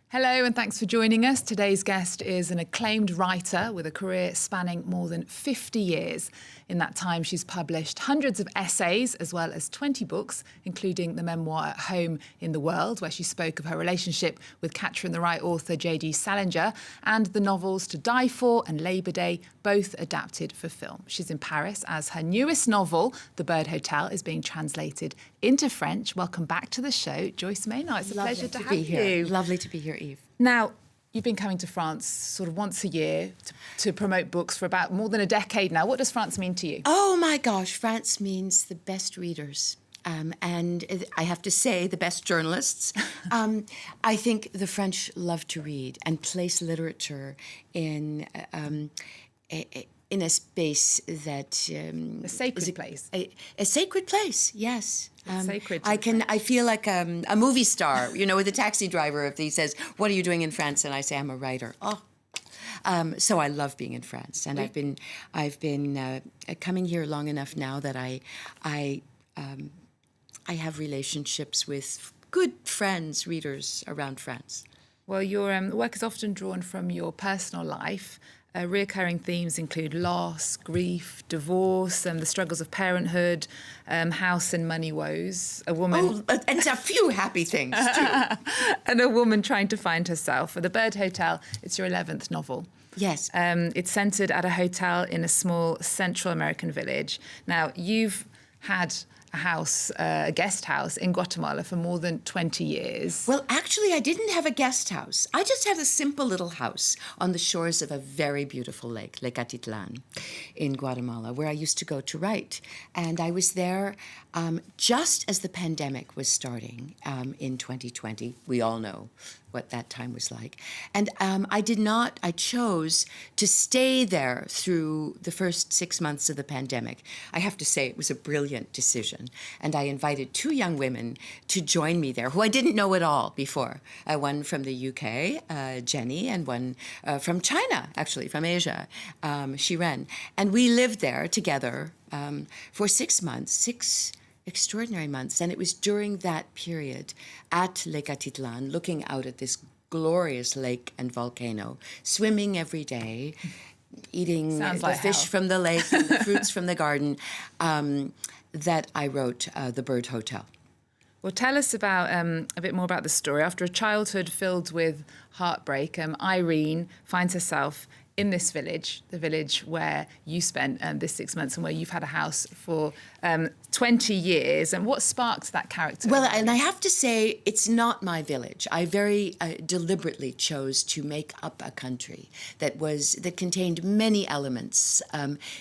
Hello and thanks for joining us. Today's guest is an acclaimed writer with a career spanning more than 50 years. In that time, she's published hundreds of essays as well as 20 books, including the memoir At Home in the World, where she spoke of her relationship with Catcher in the Rye author JD Salinger, and the novels To Die For and Labour Day, both adapted for film. She's in Paris as her newest novel, The Bird Hotel, is being translated into French. Welcome back to the show, Joyce Maynard. It's a pleasure to have you. Lovely to be here, Eve. Now, you've been coming to France sort of once a year to promote books for about more than a decade now. What does France mean to you? Oh my gosh, France means the best readers. And I have to say, the best journalists. I think the French love to read and place literature in a space that A sacred place. A sacred place, yes. Sacred. I feel like a movie star, you know, with a taxi driver. If he says, "What are you doing in France?" and I say, "I'm a writer." Oh, so I love being in France, and I've been coming here long enough now that I have relationships with good friends, readers around France. Well, your work is often drawn from your personal life. Reoccurring themes include loss, grief, divorce, the struggles of parenthood, house and money woes, a woman... Oh, and a few happy things, too. and a woman trying to find herself. For The Bird Hotel, it's your 11th novel. Yes. It's centred at a hotel in a small Central American village. Now, you've had a guest house in Guatemala for more than 20 years. Well, actually, I didn't have a guest house. I just had a simple little house on the shores of a very beautiful lake, Lake Atitlan, in Guatemala, where I used to go to write. And I was there just as the pandemic was starting in 2020. We all know what that time was like. And I chose to stay there through the first 6 months of the pandemic. I have to say it was a brilliant decision. And I invited two young women to join me there, who I didn't know at all before. One from the UK, Jenny, and one from China, actually, from Asia, Shiren. And we lived there together for 6 months, 6 extraordinary months. And it was during that period at Lake Atitlan, looking out at this glorious lake and volcano, swimming every day, eating the fish from the lake and the fruits from the garden, that I wrote The Bird Hotel. Well, tell us about a bit more about the story. After a childhood filled with heartbreak, Irene finds herself in this village, the village where you spent this 6 months and where you've had a house for 20 years. And what sparked that character? Well, and I have to say, it's not my village. I very deliberately chose to make up a country that contained many elements,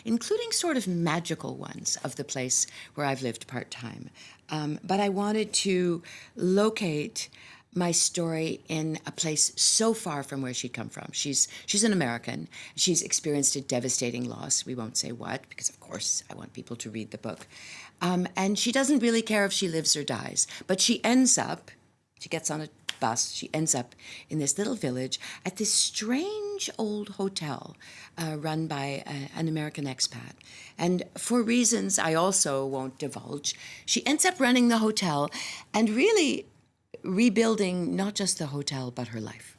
including sort of magical ones of the place where I've lived part-time. But I wanted to locate my story in a place so far from where she'd come from. She's an American. She's experienced a devastating loss. We won't say what, because of course I want people to read the book. And she doesn't really care if she lives or dies. But she gets on a bus, she ends up in this little village at this strange old hotel run by an American expat. And for reasons I also won't divulge, she ends up running the hotel and really rebuilding not just the hotel, but her life.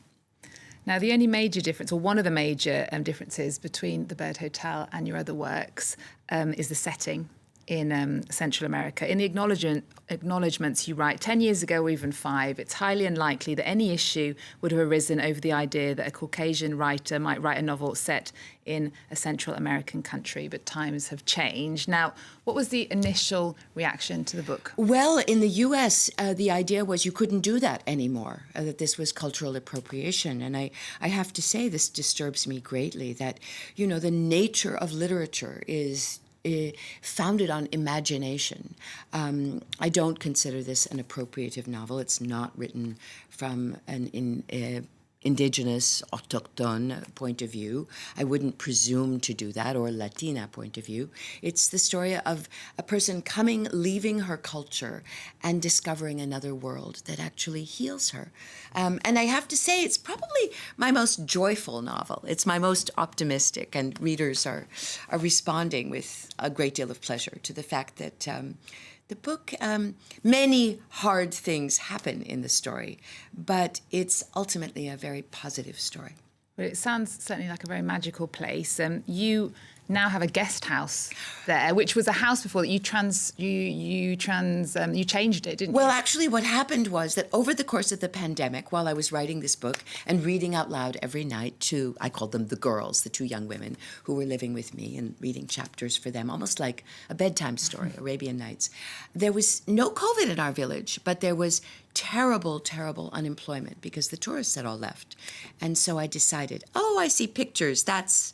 Now, the only major difference, or one of the major differences between The Bird Hotel and your other works is the setting in Central America. In the acknowledgements you write, 10 years ago or even 5, it's highly unlikely that any issue would have arisen over the idea that a Caucasian writer might write a novel set in a Central American country, but times have changed. Now, what was the initial reaction to the book? Well, in the U.S., the idea was you couldn't do that anymore, that this was cultural appropriation. And I have to say, this disturbs me greatly, that, you know, the nature of literature is founded on imagination. I don't consider this an appropriative novel. It's not written from an indigenous, autochtone point of view. I wouldn't presume to do that, or Latina point of view. It's the story of a person leaving her culture and discovering another world that actually heals her. And I have to say, it's probably my most joyful novel. It's my most optimistic, and readers are responding with a great deal of pleasure to the fact that The book, many hard things happen in the story, but it's ultimately a very positive story. Well, it sounds certainly like a very magical place. You now have a guest house there, which was a house before that you changed it, didn't you? Well, actually, what happened was that over the course of the pandemic, while I was writing this book and reading out loud every night to, I called them the girls, the two young women who were living with me, and reading chapters for them, almost like a bedtime story, Arabian Nights. There was no COVID in our village, but there was terrible, terrible unemployment because the tourists had all left. And so I decided, I see pictures. That's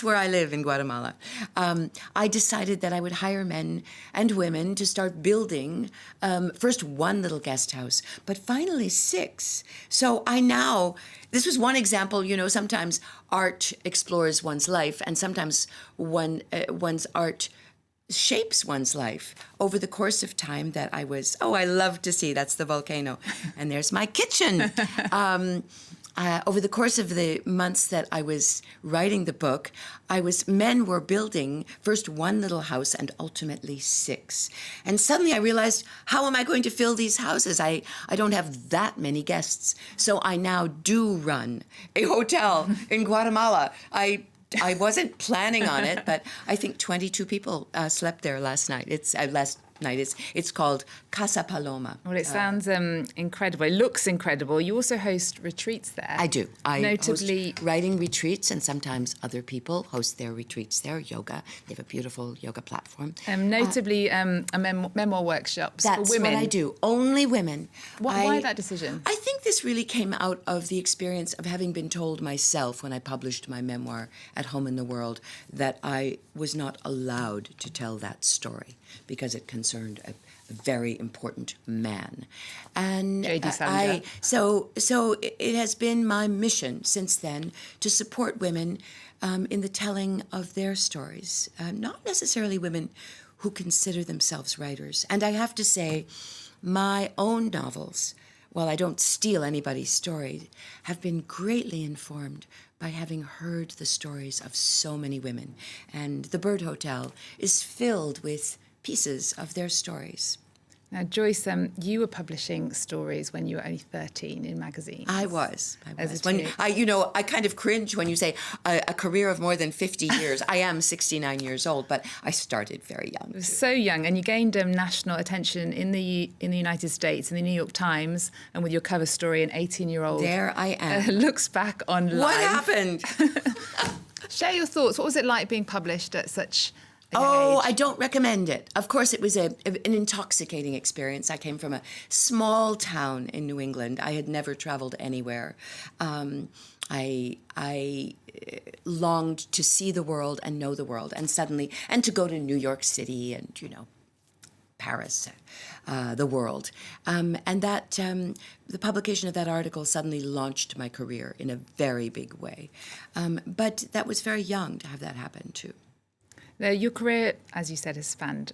where I live in Guatemala. I decided that I would hire men and women to start building first one little guest house, but finally 6. So this was one example, sometimes art explores one's life and sometimes one's art shapes one's life over the course of time that I was, I love to see, that's the volcano. And there's my kitchen. Over the course of the months that I was writing the book, men were building first one little house and ultimately 6. And suddenly I realized, how am I going to fill these houses? I don't have that many guests. So I now do run a hotel in Guatemala. I wasn't planning on it, but I think 22 people slept there last night. It's called Casa Paloma. Well, it sounds incredible. It looks incredible. You also host retreats there. I do. I host writing retreats, and sometimes other people host their retreats there. Yoga. They have a beautiful yoga platform. Notably, memoir workshops for women. That's what I do. Only women. Why that decision? I think this really came out of the experience of having been told myself when I published my memoir At Home in the World that I was not allowed to tell that story because it concerned a very important man. And JD Salinger. So it has been my mission since then to support women in the telling of their stories, not necessarily women who consider themselves writers. And I have to say, my own novels, while I don't steal anybody's story, have been greatly informed by having heard the stories of so many women. And the Bird Hotel is filled with pieces of their stories. Now, Joyce, you were publishing stories when you were only 13 in magazines. I was. As a When I kind of cringe when you say a career of more than 50 years. I am 69 years old, but I started very young. So young, and you gained national attention in the United States, in the New York Times, and with your cover story, an 18-year-old. There I am. Looks back on life. What happened? Share your thoughts. What was it like being published at such age? I don't recommend it. Of course, it was an intoxicating experience. I came from a small town in New England. I had never traveled anywhere. I longed to see the world and know the world, and to go to New York City and, Paris, the world. And that the publication of that article suddenly launched my career in a very big way. But that was very young to have that happen, too. Now, your career, as you said, has spanned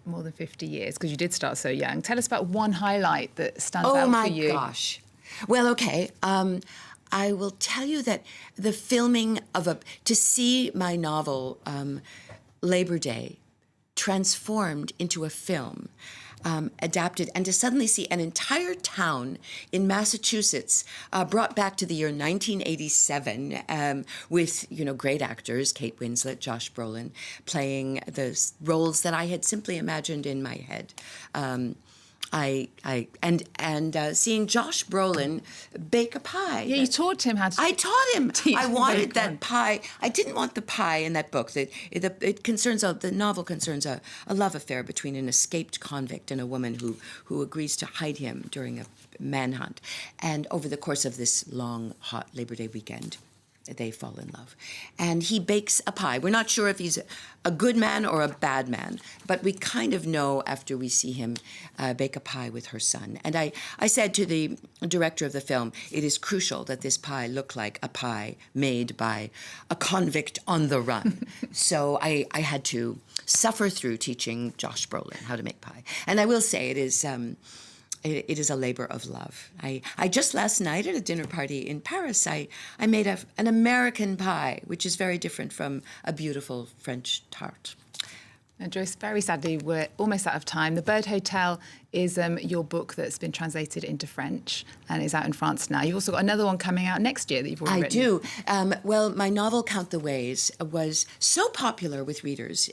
more than 50 years because you did start so young. Tell us about one highlight that stands out for you. Oh, my gosh. Well, okay. I will tell you that the filming to see my novel, Labor Day, transformed into a film, adapted, and to suddenly see an entire town in Massachusetts brought back to the year 1987 with, great actors, Kate Winslet, Josh Brolin, playing the roles that I had simply imagined in my head. Seeing Josh Brolin bake a pie. Yeah, you taught him how to. I taught him. I wanted that pie. I didn't want the pie in that book. The novel concerns a love affair between an escaped convict and a woman who agrees to hide him during a manhunt. And over the course of this long, hot Labor Day weekend, they fall in love. And he bakes a pie. We're not sure if he's a good man or a bad man, but we kind of know after we see him bake a pie with her son. And I said to the director of the film, it is crucial that this pie look like a pie made by a convict on the run. So I had to suffer through teaching Josh Brolin how to make pie. And I will say it is a labor of love. I just last night at a dinner party in Paris, I made an American pie, which is very different from a beautiful French tart. And Joyce, very sadly, we're almost out of time. The Bird Hotel is your book that's been translated into French and is out in France now. You've also got another one coming out next year that you've already written. I do. Well, my novel, Count the Ways, was so popular with readers,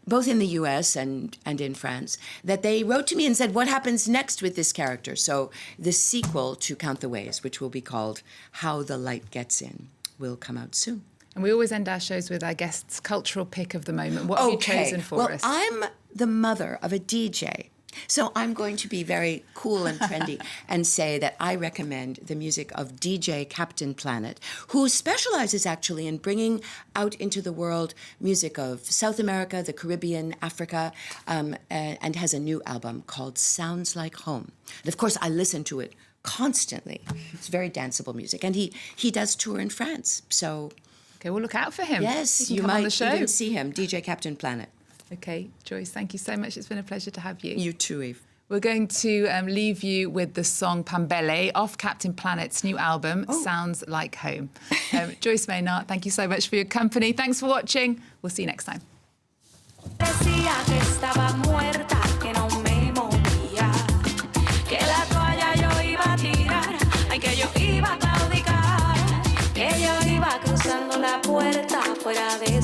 both in the US and in France, that they wrote to me and said, what happens next with this character? So the sequel to Count the Ways, which will be called How the Light Gets In, will come out soon. And we always end our shows with our guests' cultural pick of the moment. What have you chosen for us? Well, I'm the mother of a DJ. So I'm going to be very cool and trendy and say that I recommend the music of DJ Captain Planet, who specializes actually in bringing out into the world music of South America, the Caribbean, Africa, and has a new album called Sounds Like Home. And of course, I listen to it constantly. It's very danceable music. And he does tour in France. So... Okay, we'll look out for him. Yes, you might even see him, DJ Captain Planet. Okay, Joyce, thank you so much. It's been a pleasure to have you. You too, Eve. We're going to leave you with the song Pambele off Captain Planet's new album, Sounds Like Home. Joyce Maynard, thank you so much for your company. Thanks for watching. We'll see you next time. Decía que estaba muerta, que no me movía, que la toalla yo iba a tirar, ay, que yo iba a claudicar, que yo iba cruzando la puerta fuera de